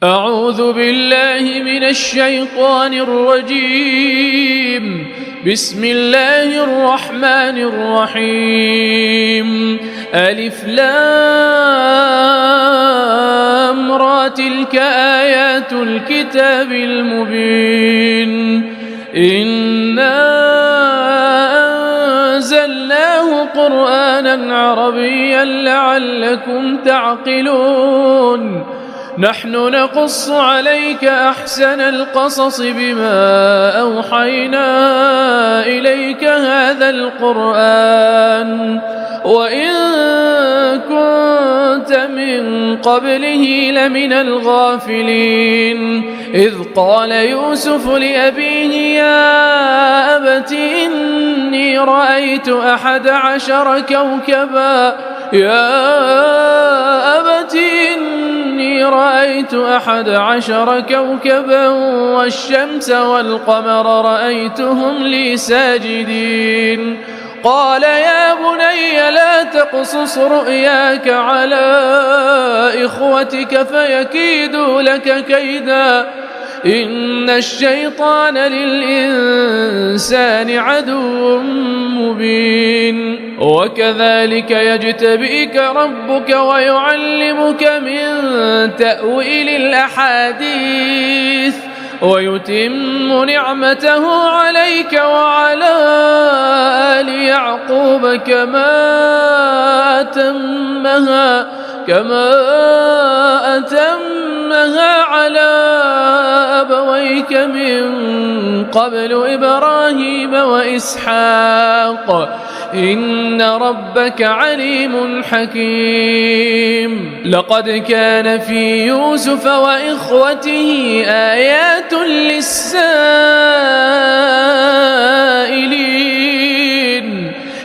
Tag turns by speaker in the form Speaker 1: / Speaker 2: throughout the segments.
Speaker 1: أعوذ بالله من الشيطان الرجيم. بسم الله الرحمن الرحيم. ألف لام را تلك آيات الكتاب المبين. إنا أنزلناه قرآنا عربيا لعلكم تعقلون. نحن نقص عليك أحسن القصص بما أوحينا إليك هذا القرآن وإن كنت من قبله لمن الغافلين. إذ قال يوسف لأبيه يا أبت إني رأيت 11 كوكبا رأيت 11 كوكبا والشمس والقمر رأيتهم لي ساجدين. قال يا بني لا تقصص رؤياك على إخوتك فيكيدوا لك كيدا إن الشيطان للإنسان عدو مبين. وكذلك يجتبئك ربك ويعلمك من تأويل الأحاديث ويتم نعمته عليك وعلى آل يعقوب كما أتمها على أبويك من قبل إبراهيم وإسحاق إن ربك عليم حكيم. لقد كان في يوسف وإخوته آيات للسائلين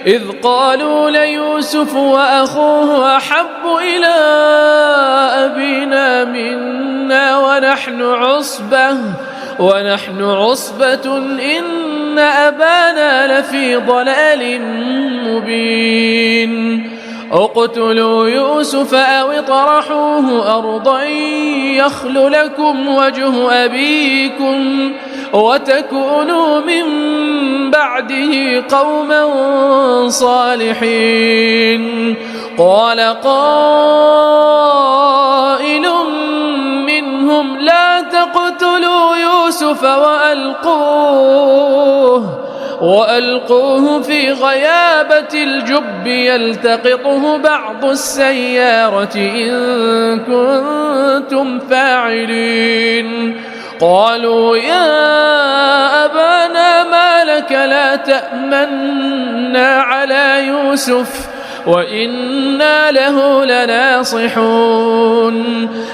Speaker 1: إذ قالوا ليوسف وأخوه أحب إلى أبينا منا ونحن عصبة إن أبانا لفي ضلال مبين. اقتلوا يوسف أو اطرحوه أرضا يخل لكم وجه أبيكم وتكونوا من بعده قوما صالحين. قال قائل منهم لا تقتلوا يوسف وألقوه في غيابة الجب يلتقطه بعض السيارة إن كنتم فاعلين. قالوا يا أبانا ما لك لا تأمنا على يوسف وإنا له لناصحون.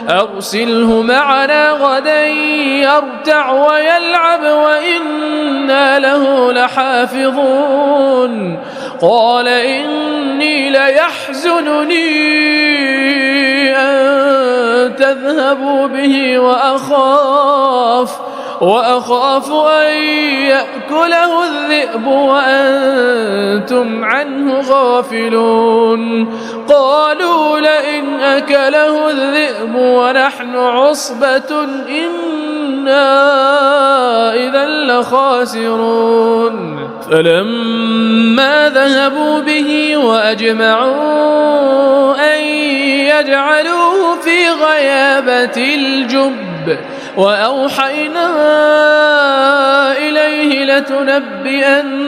Speaker 1: أرسله معنا غدا يرتع ويلعب وإنا له لحافظون. قال إني ليحزنني أن تذهبوا به وأخاف أن يأكله الذئب وأنتم عنه غافلون. قالوا لئن أكله الذئب ونحن عصبة إنا إذا لخاسرون. فلما ذهبوا به وأجمعوا أن يجعلوه في غيابة الجب وأوحينا إليه لتنبئنهم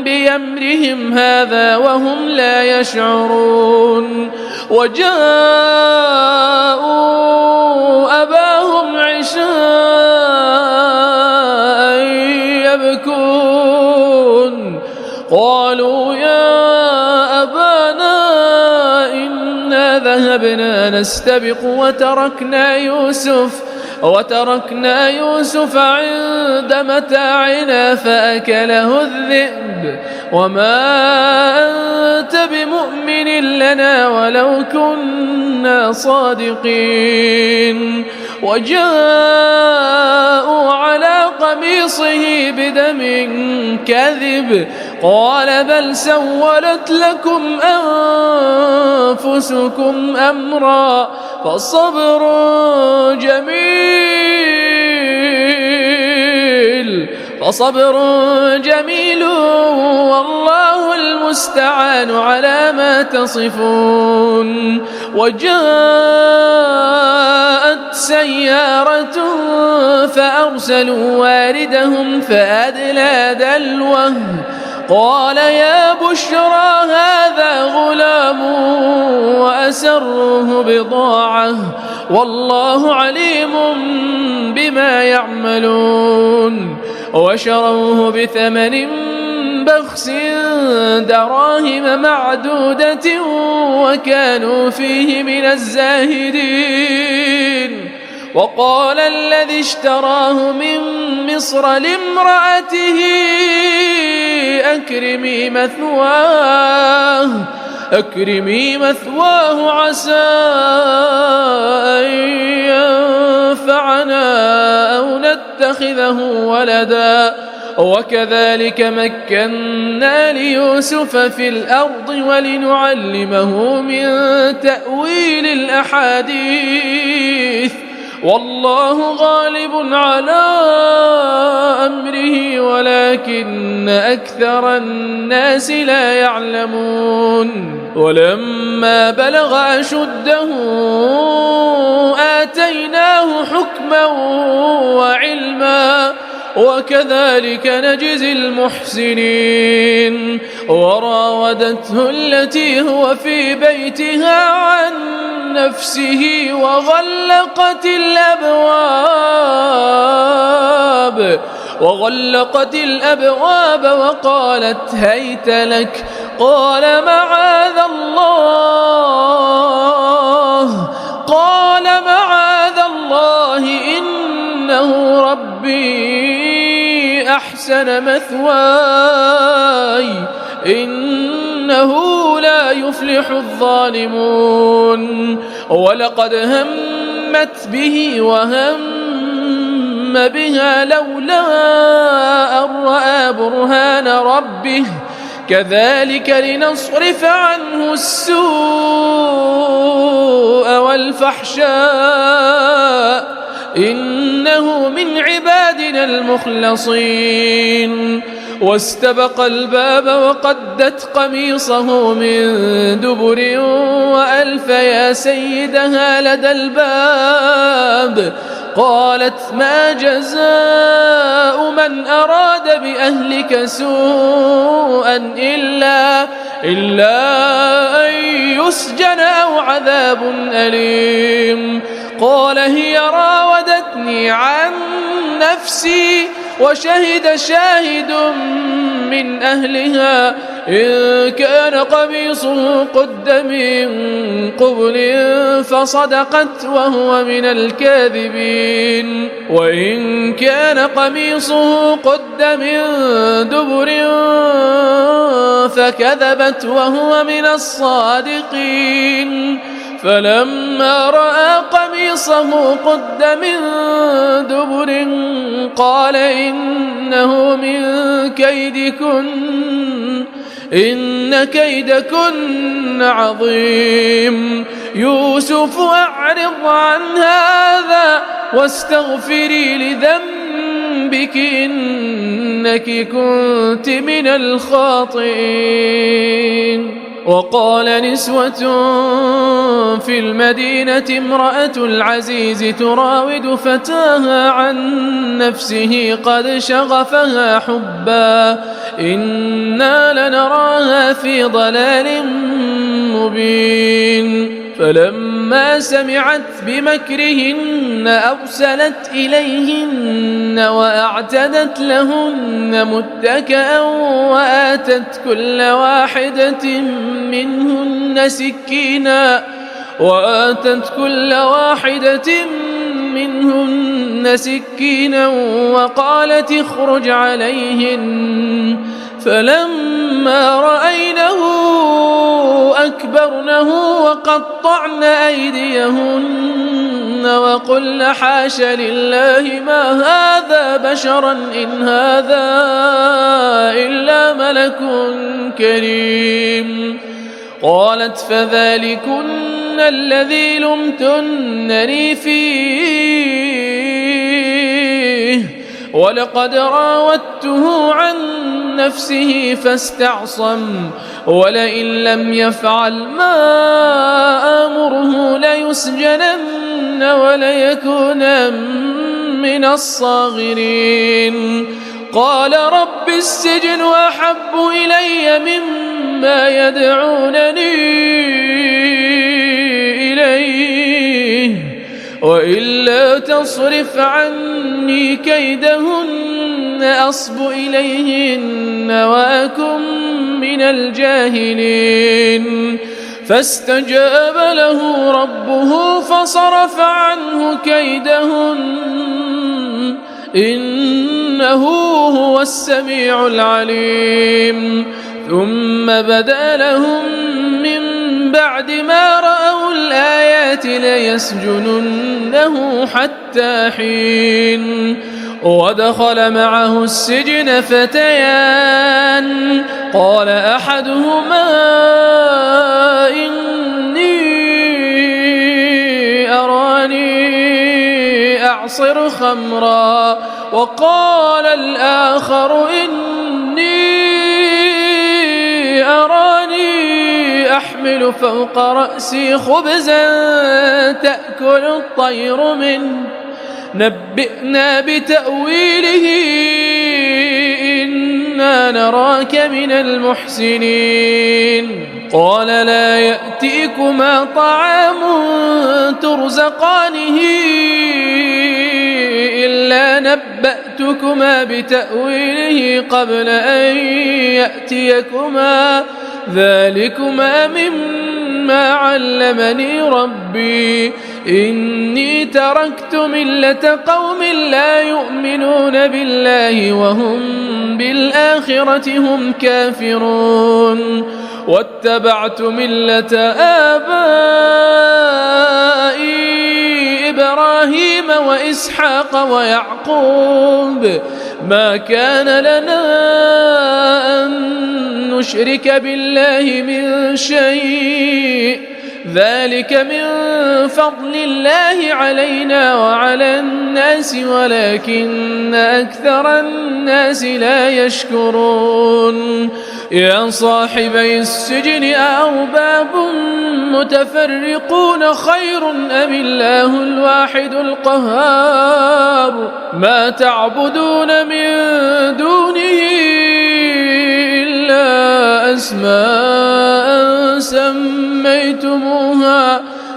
Speaker 1: بأمرهم هذا وهم لا يشعرون. وجاءوا أباهم عشاء يبكون. قالوا يا أبانا إنا ذهبنا نستبق وتركنا يوسف عند متاعنا فأكله الذئب وما أنت بمؤمن لنا ولو كنا صادقين. وجاءوا على قميصه بدم كذب قال بل سولت لكم أنفسكم أمرا فصبر جميل والله المستعان على ما تصفون. وجاءت سيارة فأرسلوا واردهم فأدلى دلوه قال يا بشرى هذا غلام وأسروه بضاعة والله عليم بما يعملون. وشروه بثمن بخس دراهم معدودة وكانوا فيه من الزاهدين. وقال الذي اشتراه من مصر لامرأته أكرمي مثواه عسى أن ينفعنا أو نتخذه ولدا. وكذلك مكنا ليوسف في الأرض ولنعلمه من تأويل الأحاديث والله غالب على أمره ولكن أكثر الناس لا يعلمون. ولما بلغ أشده آتيناه حكما وعلما وكذلك نجزي المحسنين. وراودته التي هو في بيتها عن نفسه وغلقت الأبواب وقالت هيت لك قال معاذ الله إنه ربي أحسن مثواي إنه لا يفلح الظالمون. ولقد همت به وهم بها لولا أن رأى برهان ربه كذلك لنصرف عنه السوء والفحشاء إنه من عبادنا المخلصين. واستبق الباب وقدت قميصه من دبر وألف يا سيدها لدى الباب قالت ما جزاء من أراد بأهلك سوءا إلا أن يسجن أو عذاب أليم. قال هي راودتني عن نفسي وشهد شاهد من أهلها إن كان قميصه قد من قبل فصدقت وهو من الكاذبين وإن كان قميصه قد من دبر فكذبت وهو من الصادقين. فلما رأى قميصه قد من دبر قال إنه من كيدكن إن كيدكن عظيم. يوسف أعرض عن هذا واستغفري لذنبك إنك كنت من الخاطئين. وقال نسوة في المدينة امرأة العزيز تراود فتاها عن نفسه قد شغفها حبا إنا لنراها في ضلال مبين. فلما سمعت بمكرهن أرسلت إليهن وأعتدت لهن متكئا وآتت كل واحدة منهن سكينا وقالت اخرج عليهن فلما رأينه أكبرنه وقطعن أيديهن وقلن حاش لله ما هذا بشرا إن هذا إلا ملك كريم. قالت فذلكن الذي لمتنني فيه ولقد راودته عن نفسه فاستعصم ولئن لم يفعل ما آمره ليسجنن وليكون من الصاغرين. قال رب السجن أحب إلي مما يدعونني إليه وإلا تصرف عني كيدهن أصب إليهن وأكن من الجاهلين. فاستجاب له ربه فصرف عنه كيدهن إنه هو السميع العليم. ثم بدا لهم من بعد ما رأوا الآيات ليسجننه حتى حين. ودخل معه السجن فتيان قال أحدهما إني أراني أعصر خمرا وقال الآخر إني أراني أحمل فوق رأسي خبزا تأكل الطير منه نبئنا بتأويله إنا نراك من المحسنين. قال لا يأتيكما طعام ترزقانه إلا نبأتكما بتأويله قبل أن يأتيكما ذلكما مما علمني ربي إني تركت ملة قوم لا يؤمنون بالله وهم بالآخرة هم كافرون واتبعت ملة آبائي إبراهيم وإسحاق ويعقوب ما كان لنا أن نشرك بالله من شيء ذلك من فضل الله علينا وعلى الناس ولكن أكثر الناس لا يشكرون. يا صاحبي السجن أأرباب متفرقون خير أم الله الواحد القهار ما تعبدون من دونه إلا أسماء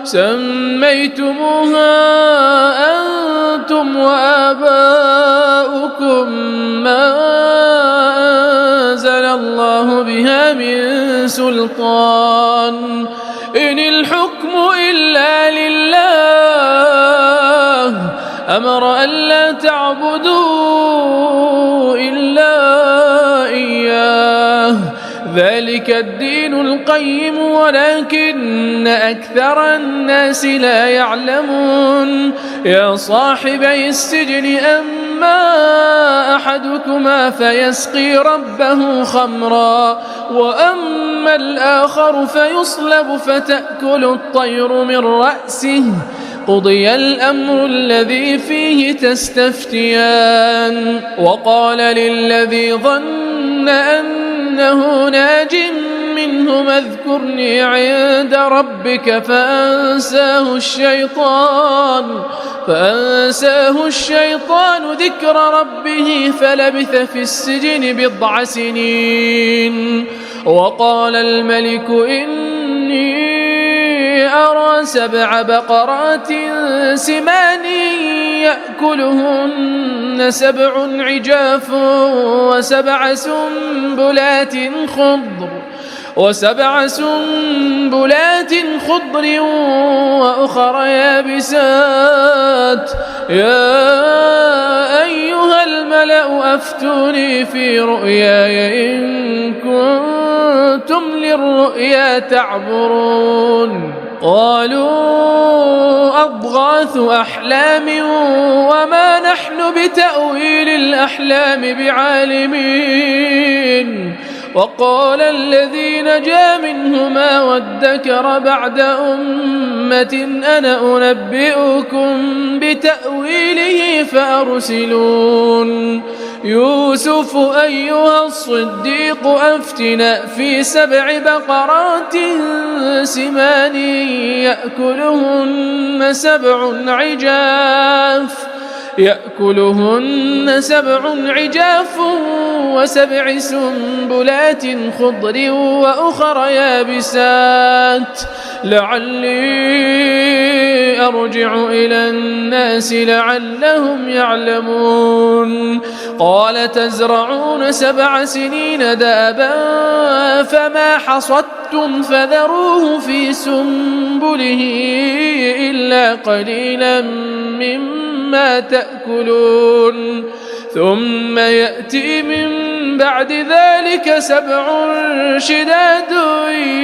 Speaker 1: سميتموها أنتم وآباؤكم ما أنزل الله بها من سلطان إن الحكم إلا لله أمر ألا تعبدوا إلا إياه ذلك الدين القيم ولكن أكثر الناس لا يعلمون. يا صاحبي السجن أما أحدكما فيسقي ربه خمرا وأما الآخر فيصلب فتأكل الطير من رأسه قضي الأمر الذي فيه تستفتيان. وقال للذي ظن أنه ناج منهما اذكرني عند ربك فأنساه الشيطان ذكر ربه فلبث في السجن 9 سنين. وقال الملك إني أرى 7 بقرات سمان يأكلهن 7 عجاف وسبع سنبلات خضر وأخر يابسات يا أيها الملأ أفتوني في رؤياي إن كنتم للرؤيا تعبرون قالوا أضغاث أحلام وما نحن بتأويل الأحلام بعالمين وقال الذي نجا منهما وادكر بعد أمة أنا أنبئكم بتأويله فأرسلون يوسف أيها الصديق أفتنا في 7 بقرات سمان يأكلهن 7 عجاف و7 سنبلات خضر وأخر يابسات لعلي أرجع إلى الناس لعلهم يعلمون قال تزرعون 7 سنين دابا فما حصدتم فذروه في سنبله إلا قليلا مما تأكلون ثم يأتي من بعد ذلك 7 شداد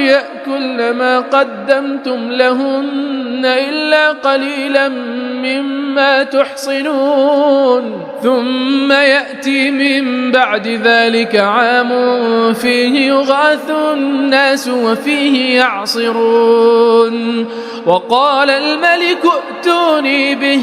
Speaker 1: يأكلن ما قدمتم لهن إلا قليلا مما تحصنون ثم يأتي من بعد ذلك عام فيه يغاث الناس وفيه يعصرون وقال الملك ائتوني به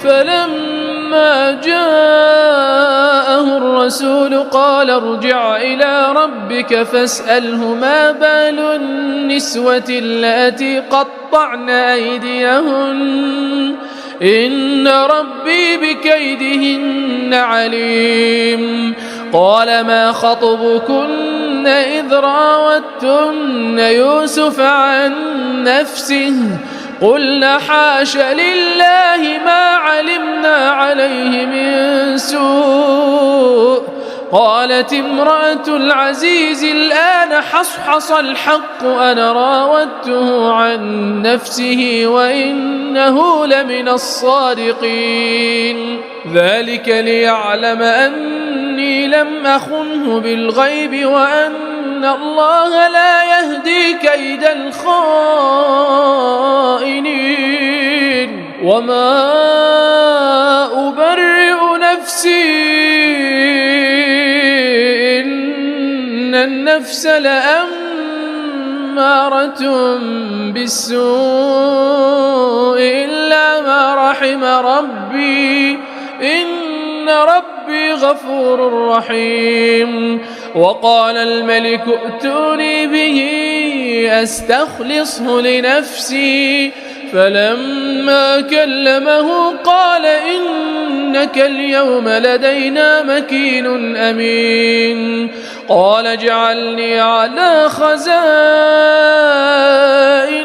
Speaker 1: فلما جاءه الرسول قال ارجع إلى ربك فاسأله ما بال النسوة اللاتي قطعن أيديهن إن ربي بكيدهن عليم قال ما خطبكن إذ راوتن يوسف عن نفسه قلنا حاش لله ما علمنا عليه من سوء قالت امرأة العزيز الآن حصحص الحق أنا راودته عن نفسه وإنه لمن الصادقين ذلك ليعلم أني لم أخنه بالغيب وأن الله لا يهدي كيد الخائنين وما أبرئ نفسي إن النفس لأمارة بالسوء إلا ما رحم ربي إن ربي غفور رحيم وقال الملك ائتوني به أستخلصه لنفسي فلما كلمه قال إنك اليوم لدينا مكين أمين قال اجعلني على خزائن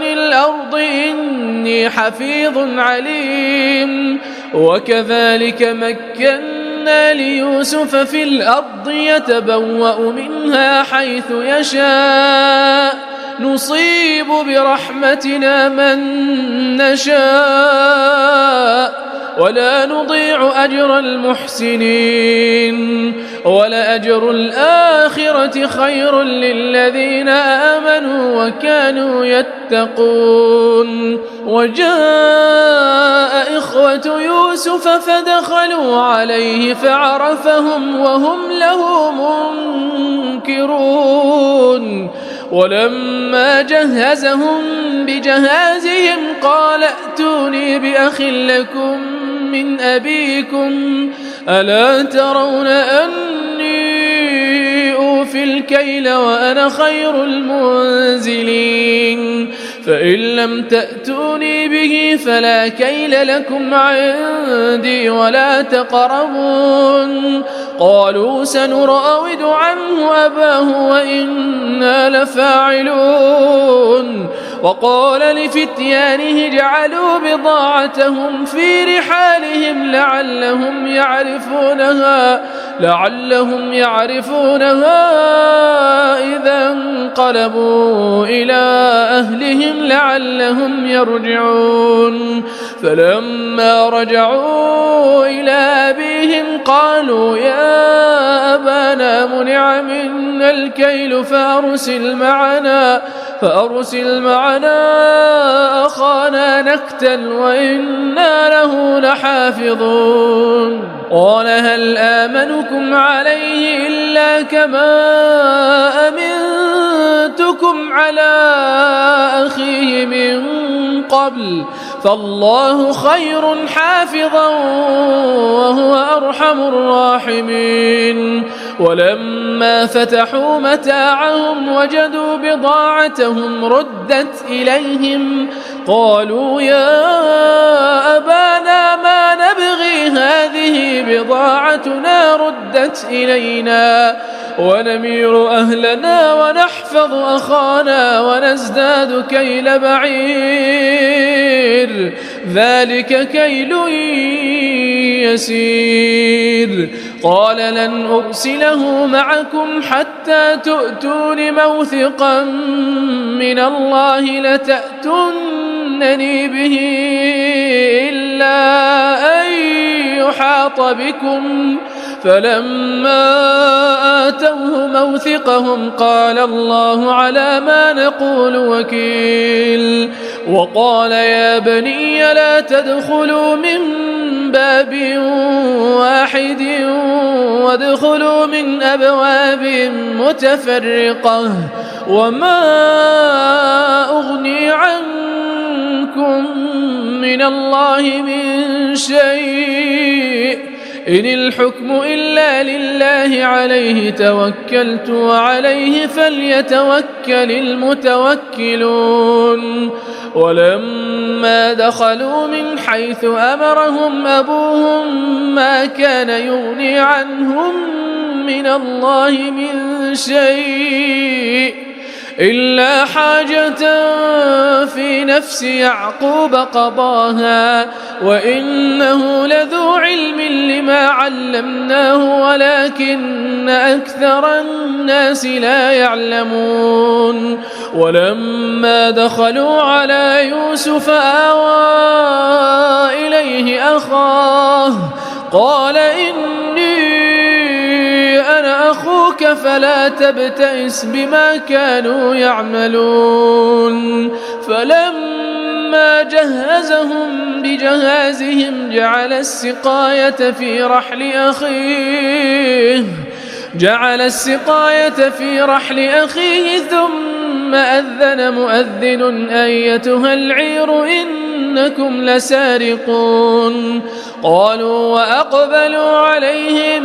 Speaker 1: الأرض إني حفيظ عليم وكذلك مكنا ليوسف في الأرض يتبوأ منها حيث يشاء نصيب برحمتنا من نشاء ولا نضيع أجر المحسنين ولأجر الآخرة خير للذين آمنوا وكانوا يتقون وجاء إخوة يوسف فدخلوا عليه فعرفهم وهم له منكرون ولما جهزهم بجهازهم قال ائتوني بأخ لكم من أبيكم ألا ترون أني أوفي الكيل وأنا خير المنزلين فإن لم تأتوني به فلا كيل لكم عندي ولا تقربون قالوا سنراود عنه أباه وإنا لفاعلون وقال لفتيانه اجعلوا بضاعتهم في رحالهم لعلهم يعرفونها إذا انقلبوا إلى أهلهم لعلهم يرجعون فلما رجعوا ردوا إلى أبيهم قالوا يا أبانا منع منا الكيل فأرسل معنا أخانا نكتل وإنا له لحافظون قال هل آمنكم عليه إلا كما أمنتكم على أخيه من قبل فالله خير حافظا وهو أرحم الراحمين ولما فتحوا متاعهم وجدوا بضاعتهم ردت إليهم قالوا يا أبانا ما نبغي هذه بضاعتنا ردت إلينا ونمير أهلنا ونحفظ أخانا ونزداد كيل بعير ذلك كيل يسير قال لن أرسله معكم حتى تؤتون موثقا من الله لتأتونني به إلا أن يحاط بكم فلما آتوه موثقهم قال الله على ما نقول وكيل وقال يا بني لا تدخلوا من باب واحد وادخلوا من أبواب متفرقة وما أغني عنكم من الله من شيء إن الحكم إلا لله عليه توكلت وعليه فليتوكل المتوكلون ولما دخلوا من حيث أمرهم أبوهم ما كان يغني عنهم من الله من شيء إلا حاجة في نفس يعقوب قضاها وإنه لذو علم لما علمناه ولكن أكثر الناس لا يعلمون ولما دخلوا على يوسف آوى إليه أخاه قال إني أنا أخوك فلا تبتئس بما كانوا يعملون فلما جهزهم بجهازهم جعل السقاية في رحل أخيه ثم أذن مؤذن أيتها العير إنكم لسارقون قالوا وأقبلوا عليهم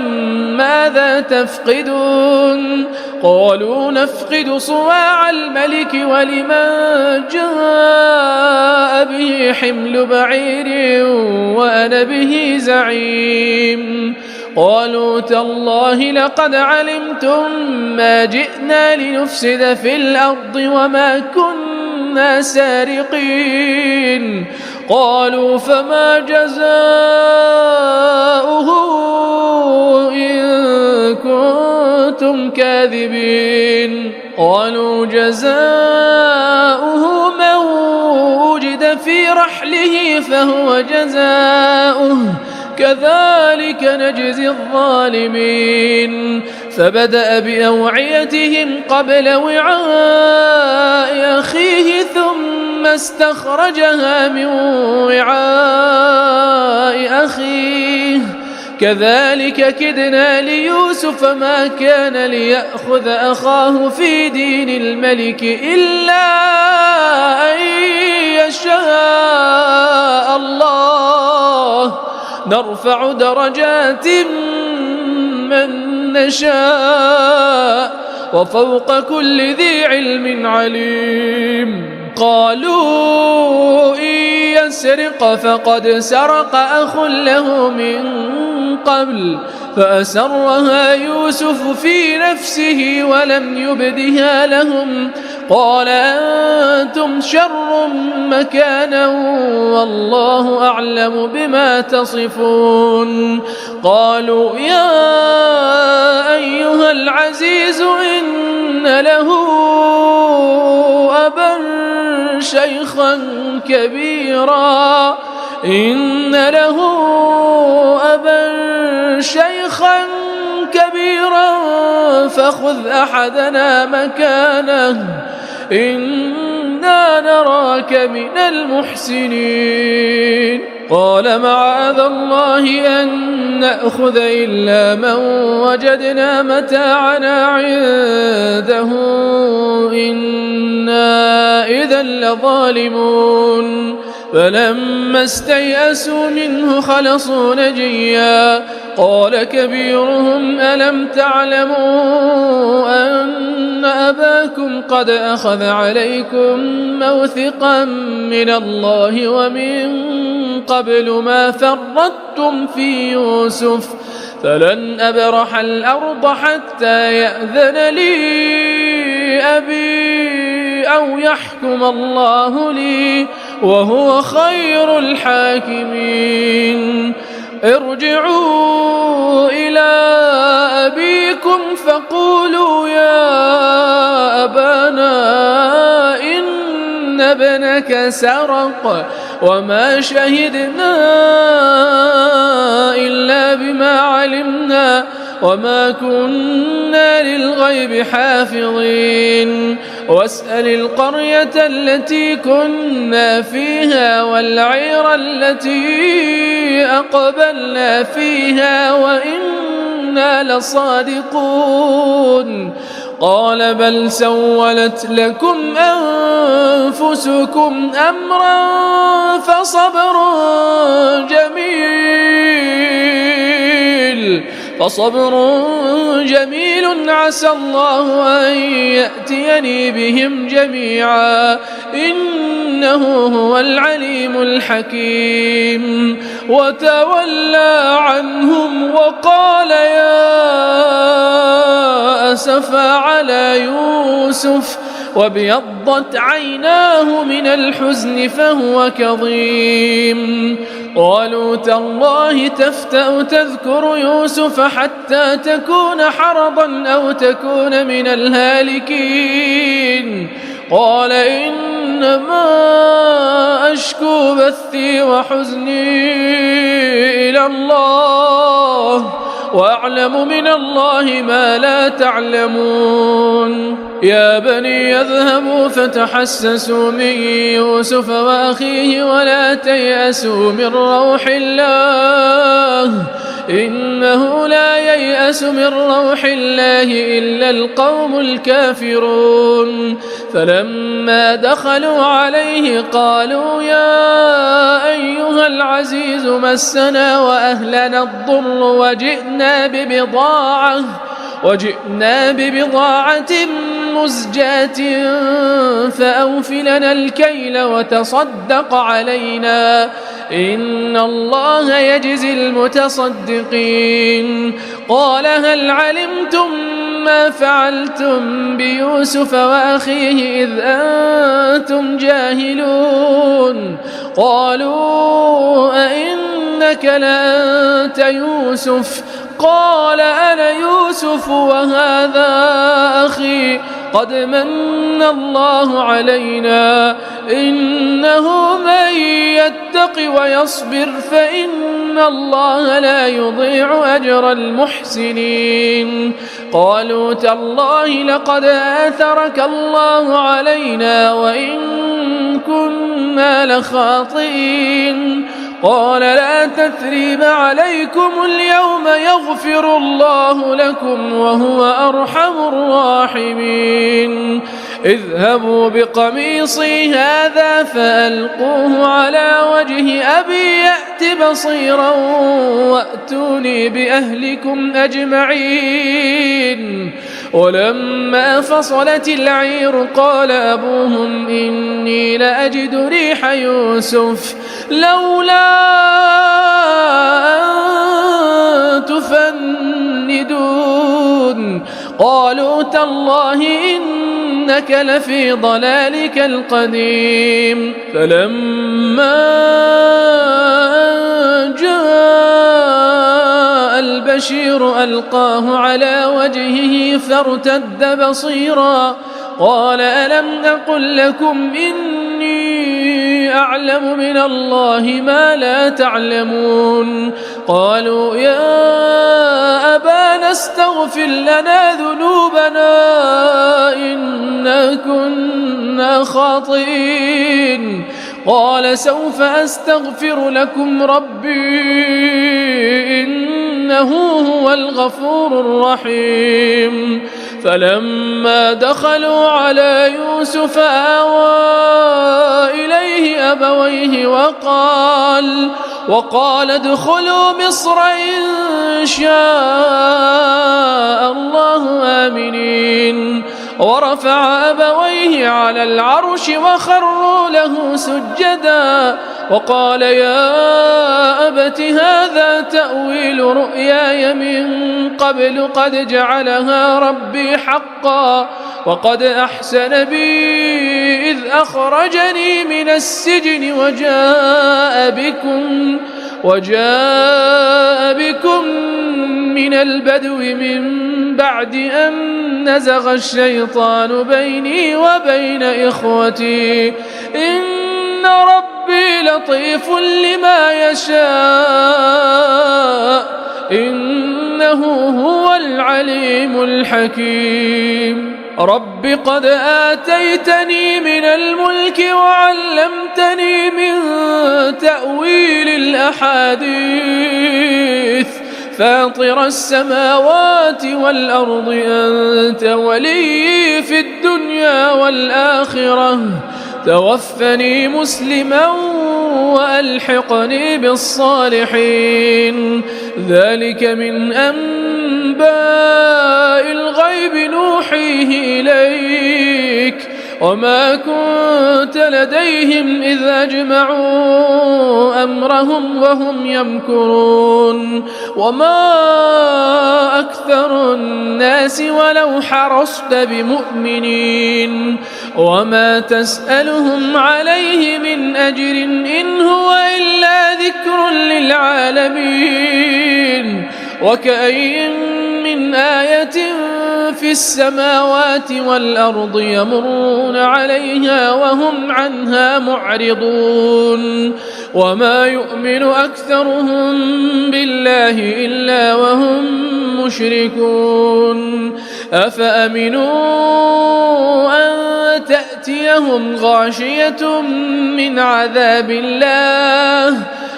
Speaker 1: ماذا تفقدون قالوا نفقد صواع الملك ولمن جاء به حمل بعير وأنا به زعيم قالوا تالله لقد علمتم ما جئنا لنفسد في الأرض وما كنا سارقين قالوا فما جزاؤه إن كنتم كاذبين قالوا جزاؤه من وجد في رحله فهو جزاؤه كذلك نجزي الظالمين فبدأ بأوعيتهم قبل وعاء أخيه ثم استخرجها من وعاء أخيه كذلك كدنا ليوسف ما كان ليأخذ أخاه في دين الملك إلا أن يشاء الله نرفع درجات من نشاء وفوق كل ذي علم عليم قالوا إن يسرق فقد سرق أخ له من قبل فأسرها يوسف في نفسه ولم يبدها لهم قال أنتم شر مكانا والله أعلم بما تصفون قالوا يا أيها العزيز إن له أبا شيخا كبيرا إن له شيخا كبيرا فخذ أحدنا مكانه إنا نراك من المحسنين. قال معاذ الله أن نأخذ إلا من وجدنا متاعنا عنده إنا إذا لظالمون. فلما استيئسوا منه خلصوا نجيا قال كبيرهم ألم تعلموا أن أباكم قد أخذ عليكم موثقا من الله ومن قبل ما فرطتم في يوسف فلن أبرح الأرض حتى يأذن لي أبي أو يحكم الله لي وهو خير الحاكمين. ارجعوا إلى أبيكم فقولوا يا أبانا إن ابنك سرق وما شهدنا إلا بما علمنا وما كنا للغيب حافظين. واسأل القرية التي كنا فيها والعير التي أقبلنا فيها وإنا لصادقون. قال بل سولت لكم أنفسكم أمرا فصبر جميل عسى الله أن يأتيني بهم جميعا إنه هو العليم الحكيم. وتولى عنهم وقال يا أسفا على يوسف وابيضت عيناه من الحزن فهو كظيم. قالوا تالله تفتأ تذكر يوسف حتى تكون حرضا أو تكون من الهالكين. قال إنما أشكو بثي وحزني إلى الله وأعلم من الله ما لا تعلمون. يا بني يذهبوا فتحسسوا من يوسف وأخيه ولا تيأسوا من روح الله إنه لا ييأس من روح الله إلا القوم الكافرون. فلما دخلوا عليه قالوا يا أيها العزيز مسنا وأهلنا الضر وجئنا ببضاعة مزجاة فأوفلنا الكيل وتصدق علينا إن الله يجزي المتصدقين. قال هل علمتم ما فعلتم بيوسف وأخيه إذ أنتم جاهلون؟ قالوا أئنك لأنت يوسف؟ قال أنا يوسف وهذا أخي قد من الله علينا إنه من يتق ويصبر فإن الله لا يضيع أجر المحسنين. قالوا تالله لقد آثرك الله علينا وإن كنا لخاطئين. قال لا تثريب عليكم اليوم يغفر الله لكم وهو أرحم الراحمين. اذهبوا بقميصي هذا فألقوه على وجه أبي يأت بصيرا وأتوني بأهلكم أجمعين. ولما فصلت العير قال أبوهم إني لأجد ريح يوسف لولا أن تفندون. قالوا تالله إنك لفي ضلالك القديم. فلما جاء البشير ألقاه على وجهه فارتد بصيرا. قال ألم أقل لكم إني أعلم من الله ما لا تعلمون قالوا يا أبانا استغفر لنا ذنوبنا إنا كنا خاطئين قال سوف أستغفر لكم ربي إنه هو الغفور الرحيم فلما دخلوا على يوسف آوى إليه أبويه وقال ادخلوا مصر إن شاء الله آمنين ورفع أبويه على العرش وخروا له سجدا وقال يا أبت هذا تأويل رؤياي من قبل قد جعلها ربي حقا وقد أحسن بي إذ أخرجني من السجن وجاء بكم من البدو من بعد أن نزغ الشيطان بيني وبين إخوتي إن ربي لطيف لما يشاء إنه هو العليم الحكيم رب قد آتيتني من الملك وعلمتني من تأويل الأحاديث فاطر السماوات والأرض أنت ولي في الدنيا والآخرة توفني مسلما وألحقني بالصالحين ذلك من أنباء الغيب نوحيه إليك وما كنت لديهم إذ أجمعوا أمرهم وهم يمكرون وما أكثر الناس ولو حرصت بمؤمنين وما تسألهم عليه من أجر إن هو إلا ذكر للعالمين وكأين من آية في السماوات والأرض يمرون عليها وهم عنها معرضون وما يؤمن أكثرهم بالله إلا وهم مشركون أفأمنوا أن تأتيهم غاشية من عذاب الله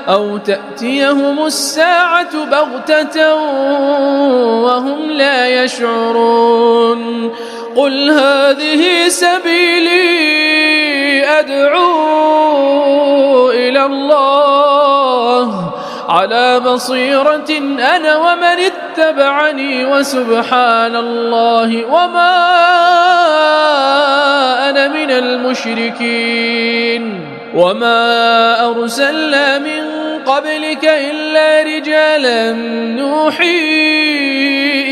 Speaker 1: أو تأتيهم الساعة بغتة وهم لا يشعرون قل هذه سبيلي أدعو إلى الله على بصيرة أنا ومن اتبعني وسبحان الله وما أنا من المشركين وما أرسلنا من قبلك إلا رجالا نوحي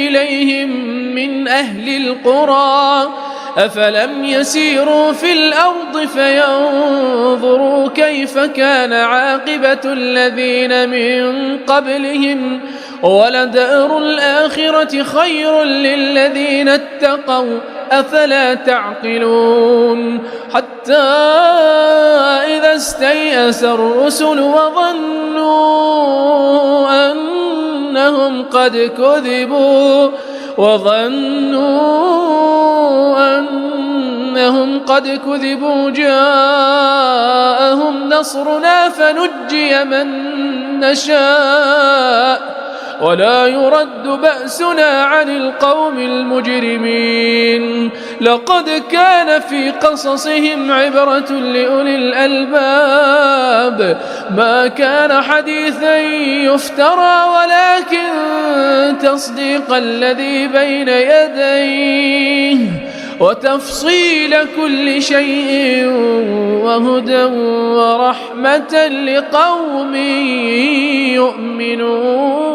Speaker 1: إليهم من أهل القرى أفلم يسيروا في الأرض فينظروا كيف كان عاقبة الذين من قبلهم ولدار الآخرة خير للذين اتقوا أفلا تعقلون حتى إذا استيأس الرسل وظنوا أنهم قد كذبوا جاءهم نصرنا فنجي من نشاء ولا يرد بأسنا عن القوم المجرمين لقد كان في قصصهم عبرة لأولي الألباب ما كان حديثا يفترى ولكن تصديق الذي بين يديه وتفصيل كل شيء وهدى ورحمة لقوم يؤمنون